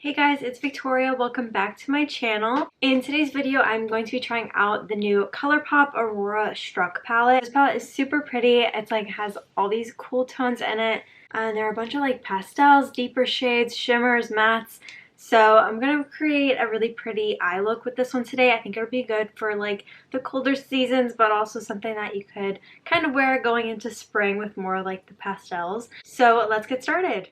Hey guys, it's Victoria. Welcome back to my channel. In today's video, I'm going to be trying out the new Colourpop Aurora Struck palette. This palette is super pretty. It's like has all these cool tones in it. And there are a bunch of like pastels, deeper shades, shimmers, mattes. So I'm going to create a really pretty eye look with this one today. I think it'll be good for like the colder seasons, but also something that you could kind of wear going into spring with more like the pastels. So let's get started.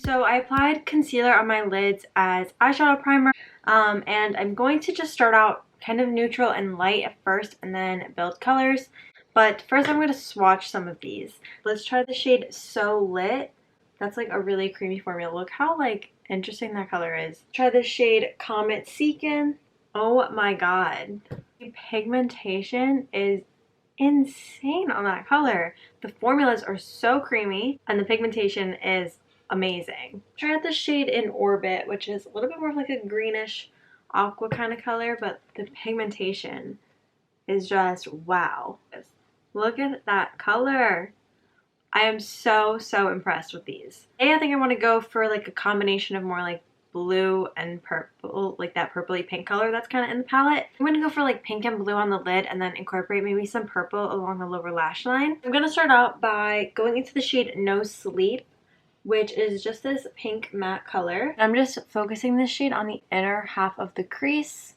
So I applied concealer on my lids as eyeshadow primer, and I'm going to just start out kind of neutral and light at first and then build colors. But first I'm going to swatch some of these. Let's try the shade So Lit. That's like a really creamy formula. Look how like interesting that color is. Try the shade Comet Seekin. Oh my god. The pigmentation is insane on that color. The formulas are so creamy and the pigmentation is amazing. Try out the shade in Orbit, which is a little bit more of like a greenish aqua kind of color, but the pigmentation is just wow. Look at that color. I am so impressed with these. Today I think I want to go for like a combination of more like blue and purple, like that purpley pink color that's kind of in the palette. I'm going to go for like pink and blue on the lid and then incorporate maybe some purple along the lower lash line. I'm going to start out by going into the shade No Sleep, which is just this pink matte color. I'm just focusing this shade on the inner half of the crease.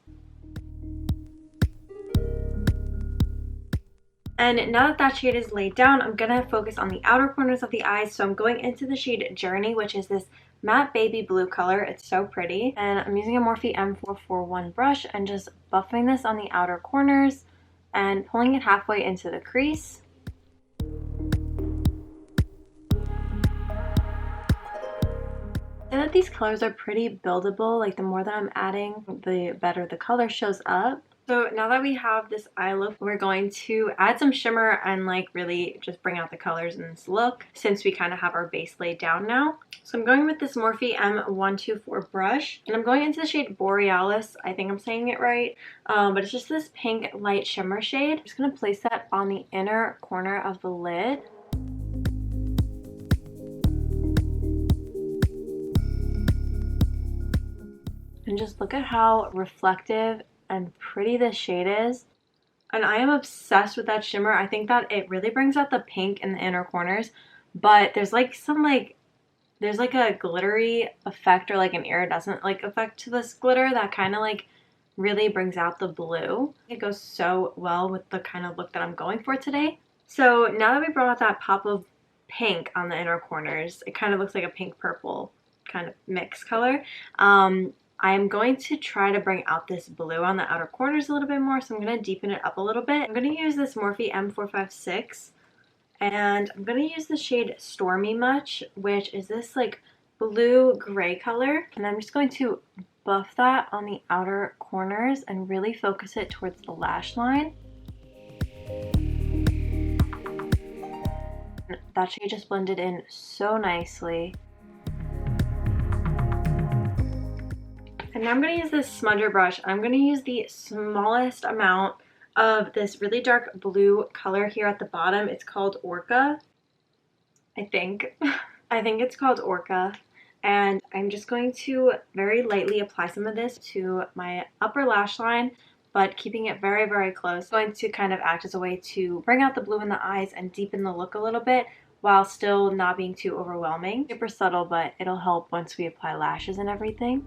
And now that that shade is laid down, I'm going to focus on the outer corners of the eyes. So I'm going into the shade Journey, which is this matte baby blue color. It's so pretty. And I'm using a Morphe M441 brush and just buffing this on the outer corners and pulling it halfway into the crease. And that these colors are pretty buildable. Like the more that I'm adding, the better the color shows up. So now that we have this eye look, we're going to add some shimmer and like really just bring out the colors in this look since we kind of have our base laid down now. So I'm going with this Morphe M124 brush and I'm going into the shade Borealis. I think I'm saying it right, but it's just this pink light shimmer shade. I'm just going to place that on the inner corner of the lid. And just look at how reflective and pretty this shade is. And I am obsessed with that shimmer. I think that it really brings out the pink in the inner corners. But there's like some there's like a glittery effect or like an iridescent like effect to this glitter that kind of like really brings out the blue. It goes so well with the kind of look that I'm going for today. So now that we brought out that pop of pink on the inner corners, it kind of looks like a pink purple kind of mix color. I am going to try to bring out this blue on the outer corners a little bit more, so I'm going to deepen it up a little bit. I'm going to use this Morphe M456, and I'm going to use the shade Stormy Much, which is this like blue-gray color. And I'm just going to buff that on the outer corners and really focus it towards the lash line. That shade just blended in so nicely. And now I'm going to use this smudger brush. I'm going to use the smallest amount of this really dark blue color here at the bottom. It's called Orca, I think. I think it's called Orca. And I'm just going to very lightly apply some of this to my upper lash line, but keeping it very close. I'm going to kind of act as a way to bring out the blue in the eyes and deepen the look a little bit while still not being too overwhelming. Super subtle, but it'll help once we apply lashes and everything.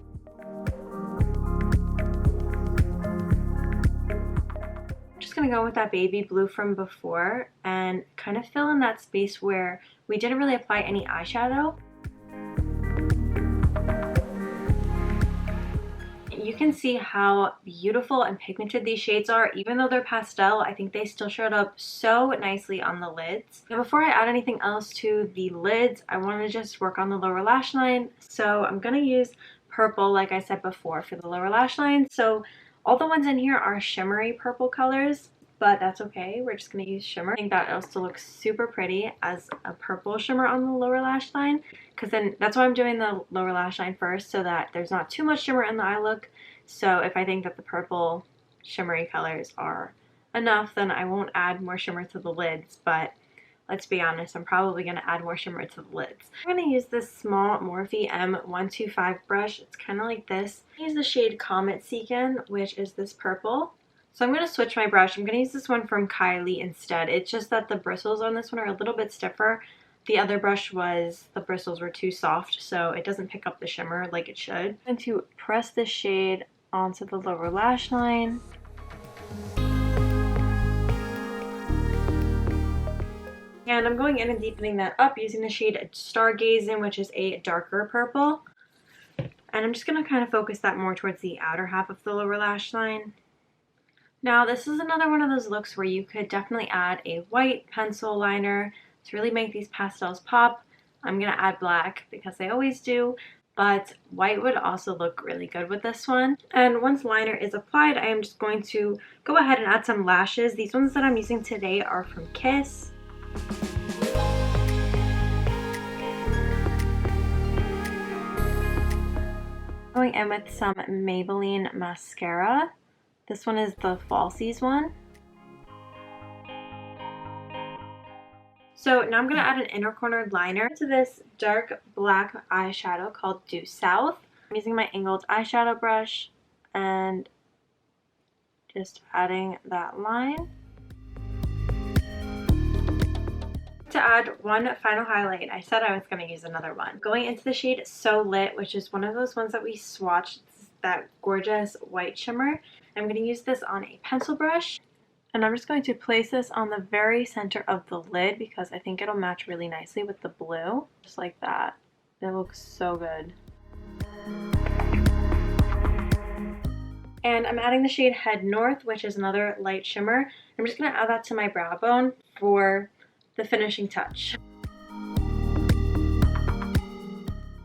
Going to go with that baby blue from before and kind of fill in that space where we didn't really apply any eyeshadow. You can see how beautiful and pigmented these shades are. Even though they're pastel, I think they still showed up so nicely on the lids. Now before I add anything else to the lids, I want to just work on the lower lash line. So I'm going to use purple, like I said before, for the lower lash line. So all the ones in here are shimmery purple colors, but that's okay. We're just going to use shimmer. I think that also looks super pretty as a purple shimmer on the lower lash line, because then that's why I'm doing the lower lash line first, so that there's not too much shimmer in the eye look. So if I think that the purple shimmery colors are enough, then I won't add more shimmer to the lids. But let's be honest, I'm probably going to add more shimmer to the lids. I'm going to use this small Morphe M125 brush. It's kind of like this. I use the shade Comet Seekin, which is this purple. So I'm going to switch my brush. I'm going to use this one from Kylie instead. It's just that the bristles on this one are a little bit stiffer. The other brush the bristles were too soft, so it doesn't pick up the shimmer like it should. I'm going to press this shade onto the lower lash line. And I'm going in and deepening that up using the shade Stargazing, which is a darker purple. And I'm just going to kind of focus that more towards the outer half of the lower lash line. Now, this is another one of those looks where you could definitely add a white pencil liner to really make these pastels pop. I'm going to add black because I always do, but white would also look really good with this one. And once liner is applied, I am just going to go ahead and add some lashes. These ones that I'm using today are from Kiss. Going in with some Maybelline mascara. This one is the Falsies one. So now I'm going to add an inner corner liner to this dark black eyeshadow called Due South. I'm using my angled eyeshadow brush and just adding that line. To add one final highlight, I said I was going to use another one. Going into the shade So Lit, which is one of those ones that we swatched, that gorgeous white shimmer. I'm going to use this on a pencil brush, and I'm just going to place this on the very center of the lid because I think it'll match really nicely with the blue. Just like that. It looks so good. And I'm adding the shade Head North, which is another light shimmer. I'm just going to add that to my brow bone for the finishing touch.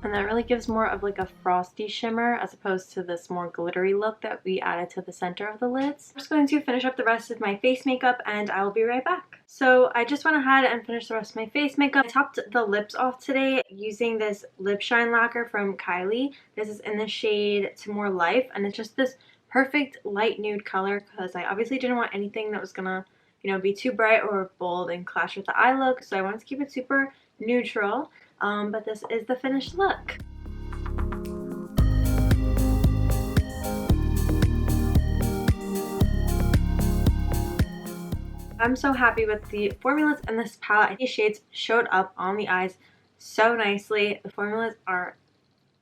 And that really gives more of like a frosty shimmer as opposed to this more glittery look that we added to the center of the lids. I'm just going to finish up the rest of my face makeup and I will be right back. So I just went ahead and finished the rest of my face makeup. I topped the lips off today using this lip shine lacquer from Kylie. This is in the shade To More Life, and it's just this perfect light nude color because I obviously didn't want anything that was gonna, you know, be too bright or bold and clash with the eye look, so I wanted to keep it super neutral. But this is the finished look. I'm so happy with the formulas in this palette. These shades showed up on the eyes so nicely. The formulas are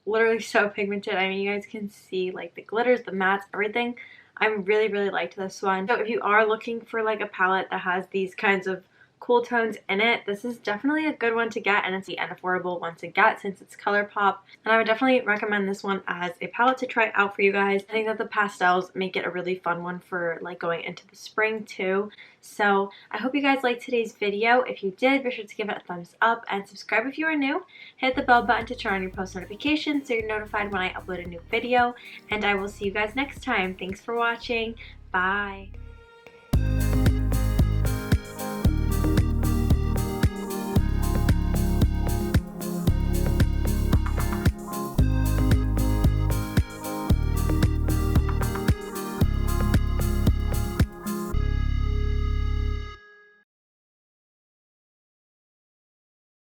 literally so pigmented. I mean, you guys can see like the glitters, the mattes, everything. I really liked this one. So if you are looking for like a palette that has these kinds of cool tones in it, this is definitely a good one to get, and it's an affordable one to get since it's Colourpop. And I would definitely recommend this one as a palette to try out for you guys. I think that the pastels make it a really fun one for like going into the spring too. So I hope you guys liked today's video. If you did, be sure to give it a thumbs up and subscribe if you are new. Hit the bell button to turn on your post notifications so you're notified when I upload a new video. And I will see you guys next time. Thanks for watching. Bye.